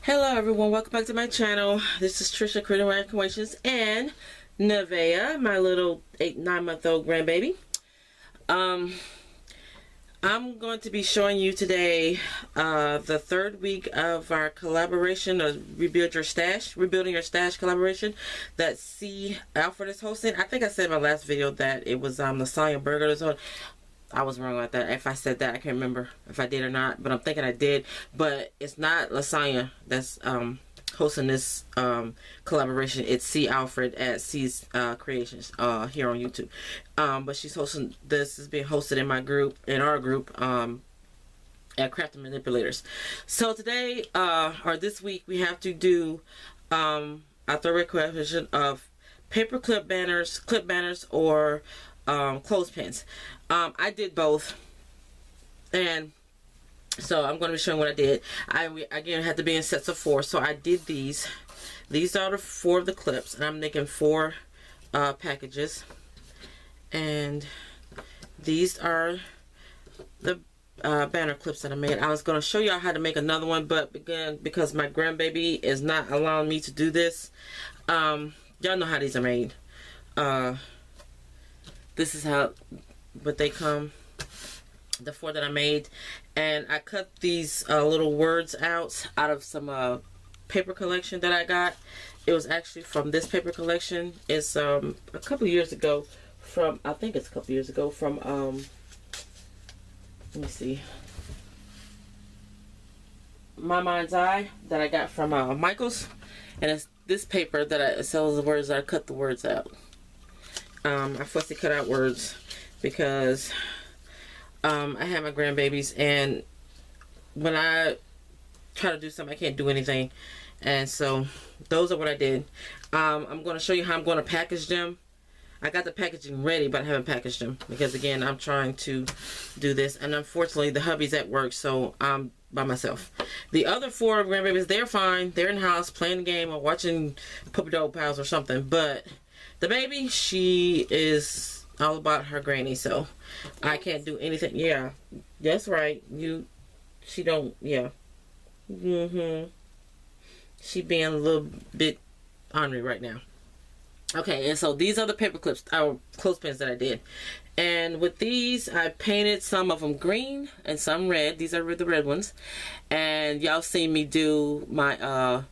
Hello everyone, welcome back to my channel. This is Trisha, Creativemind, and Nevaeh, my little 9-month-old grandbaby. I'm going to be showing you today the third week of our collaboration of Rebuilding Your Stash collaboration that C. Alfred is hosting. I think I said in my last video that it was lasagna burgers. I was wrong about that. If I said that, I can't remember if I did or not, but I'm thinking I did. But it's not lasagna that's hosting this collaboration. It's C. Alfred at C's Creations here on YouTube. But she's hosting this. Is being hosted in our group at Crafty Manipulators. So today or this week we have to do a third question of paper clip banners, or clothespins. I did both, and so I'm going to be showing what I did. Again had to be in sets of 4, so I did these. These are the 4 of the clips, and I'm making 4 packages, and these are the banner clips that I made. I was going to show y'all how to make another one, but again, because my grandbaby is not allowing me to do this, y'all know how these are made. This is what they come, the 4 that I made, and I cut these little words out of some paper collection that I got. It was actually from this paper collection. It's a couple years ago from, I think it's a couple years ago from let me see, My Mind's Eye, that I got from Michael's, and it's this paper that it sells the words that I cut the words out. I fussy cut out words because I have my grandbabies, and when I try to do something, I can't do anything. And so those are what I did. I'm going to show you how I'm going to package them. I got the packaging ready, but I haven't packaged them because, again, I'm trying to do this, and unfortunately the hubby's at work, so I'm by myself. The other 4 grandbabies, they're fine. They're in the house playing the game or watching Puppy Dog Pals or something, but the baby, she is all about her granny, so I can't do anything. Yeah, that's right. She don't, yeah. She being a little bit ornery right now. Okay, and so these are the paper clips, clothespins that I did. And with these, I painted some of them green and some red. These are the red ones. And y'all seen me do my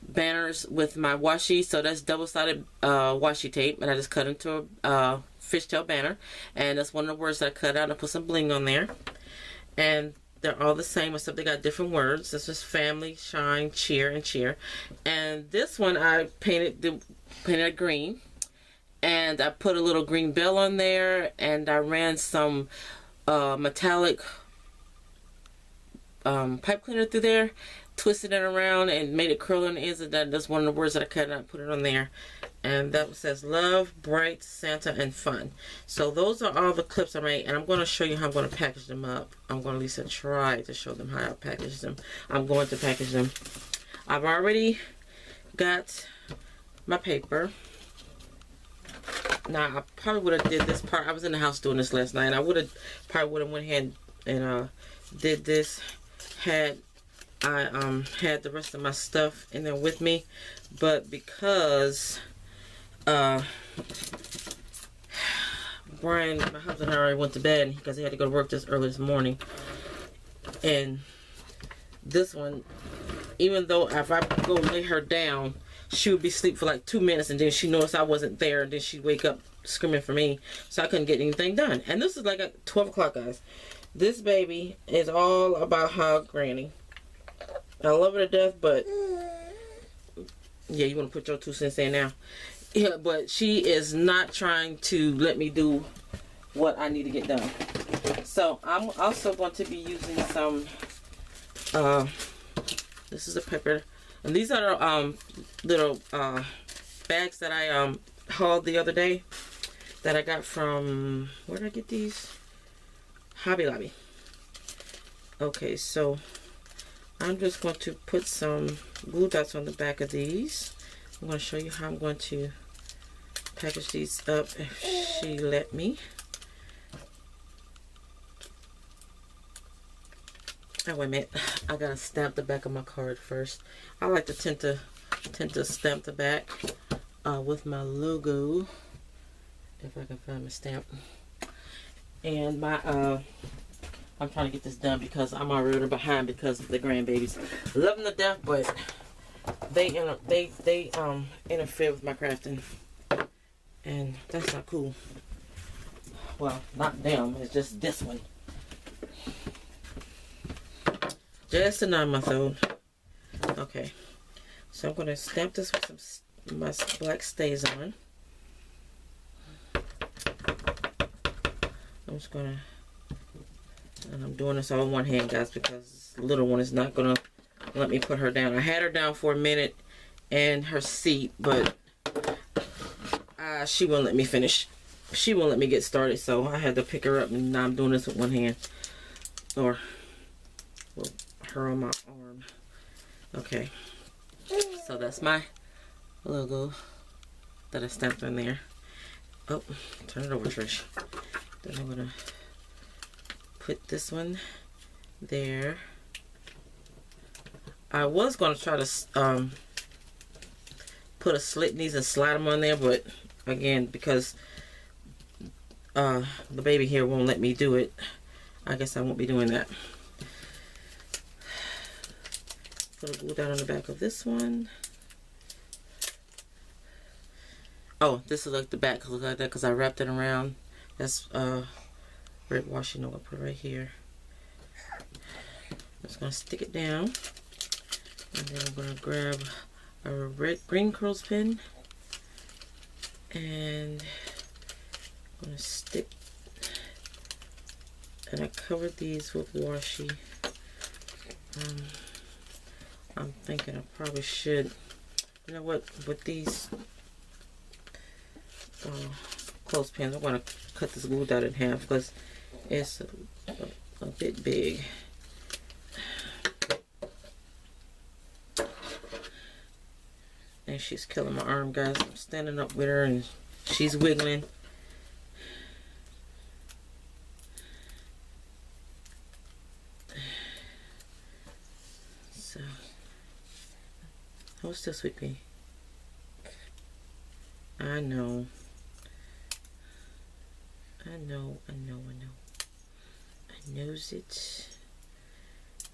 banners with my washi, so that's double-sided washi tape, and I just cut into a fishtail banner, and that's one of the words that I cut out and put some bling on there. And they're all the same, except they got different words. This is family, shine, cheer, and cheer. And this one I painted green, and I put a little green bell on there, and I ran some metallic pipe cleaner through there, twisted it around and made it curl on the ends, and that's one of the words that I cut and I put it on there. And that says love, bright, Santa, and fun. So those are all the clips I made, and I'm going to show you how I'm going to package them up. I'm going to at least try to show them how I package them. I'm going to package them. I've already got my paper. Now I probably would have did this part. I was in the house doing this last night, and I probably would have went ahead and did this had I had the rest of my stuff in there with me, but because Brian, my husband, already went to bed because he had to go to work this early this morning, and this one, even though if I go lay her down, she would be asleep for like 2 minutes, and then she noticed I wasn't there, and then she'd wake up screaming for me, so I couldn't get anything done. And this is like at 12 o'clock, guys. This baby is all about her granny. I love her to death, but yeah, you want to put your 2 cents in now. Yeah, but she is not trying to let me do what I need to get done. So I'm also going to be using some this is a paper, and these are little bags that I hauled the other day that I got from, where did I get these? Hobby Lobby. Okay, so I'm just going to put some glue dots on the back of these. I'm going to show you how I'm going to package these up if she let me. Oh, wait a minute. I gotta stamp the back of my card first. I like to tend to stamp the back with my logo, if I can find my stamp. And my I'm trying to get this done because I'm already behind because of the grandbabies. Love them to death, but they interfere with my crafting, and that's not cool. Well, not them. It's just this one. Just a 9-month-old. Okay, so I'm gonna stamp this with some my black stays on. I'm just gonna, and I'm doing this all in one hand, guys, because the little one is not gonna let me put her down. I had her down for a minute in her seat, but she won't let me finish. She won't let me get started, so I had to pick her up, and now I'm doing this with one hand, or well, her on my arm. Okay, so that's my logo that I stamped on there. Oh, turn it over, Trish. Then I'm gonna put this one there. I was gonna try to put a slit in these and slide them on there, but again, because the baby here won't let me do it, I guess I won't be doing that. Put a glue down on the back of this one. Oh, this is like the back look like that because I wrapped it around. That's red washi. I'm gonna put it right here. I'm just gonna stick it down, and then I'm gonna grab a green clothespin, and I'm gonna stick. And I covered these with washi. I'm thinking I probably should. You know what? With these clothespins, I'm going to cut this glue dot in half because it's a bit big. And she's killing my arm, guys. I'm standing up with her and she's wiggling. So, hold still, sweet pea. I know. I knows it.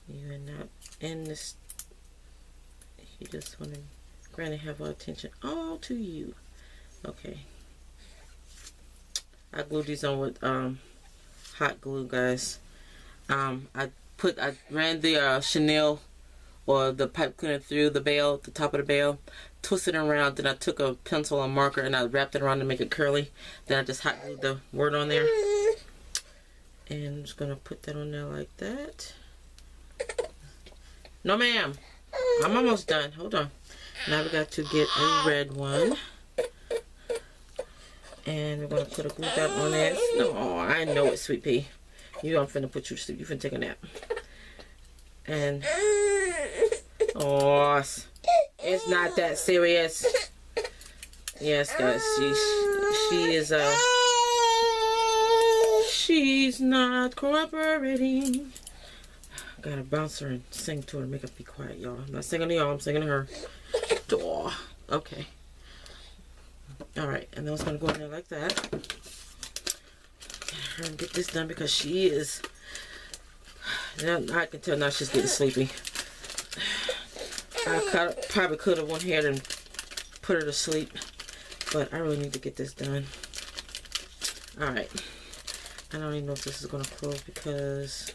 You are not in this. You just want to granny have our attention all to you. Okay. I glued these on with hot glue, guys. I ran the Chanel or the pipe cleaner through the bail, the top of the bail, twisted it around, then I took a pencil and marker and I wrapped it around to make it curly. Then I just hot glued the word on there. And I'm just gonna put that on there like that. No ma'am, I'm almost done. Hold on. Now we got to get a red one. And we're gonna put a glue dot on that. No, I know it, sweet pea. I'm finna put you to sleep. You finna take a nap. And oh, it's not that serious. Yes, guys, she is she's not cooperating. Gotta bounce her and sing to her, make her be quiet, y'all. I'm not singing to y'all, I'm singing to her. Duh. Okay. Alright, and then it's gonna go in there like that. Get her and get this done because she is. Now I can tell now she's getting sleepy. I probably could have went ahead and put her to sleep, but I really need to get this done. Alright. I don't even know if this is going to close because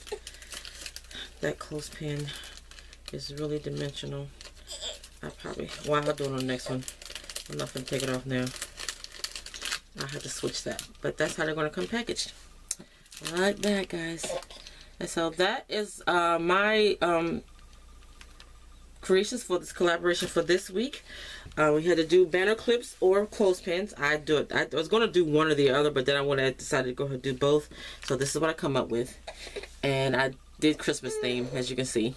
that clothespin is really dimensional. I'll do it on the next one. I'm not going to take it off now. I have to switch that. But that's how they're going to come packaged. Like that, guys. And so that is my creations for this collaboration for this week. We had to do banner clips or clothespins. I was going to do one or the other, but then I decided to go ahead and do both. So this is what I come up with. And I did Christmas theme, as you can see.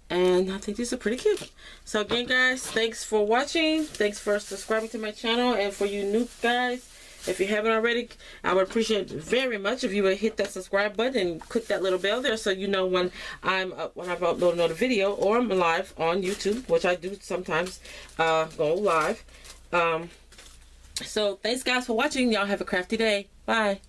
And I think these are pretty cute. So again, guys, thanks for watching. Thanks for subscribing to my channel. And for you new guys, If you haven't already, I would appreciate it very much if you would hit that subscribe button and click that little bell there so you know when I've uploaded another video or I'm live on YouTube, which I do sometimes go live. So thanks guys for watching. Y'all have a crafty day. Bye.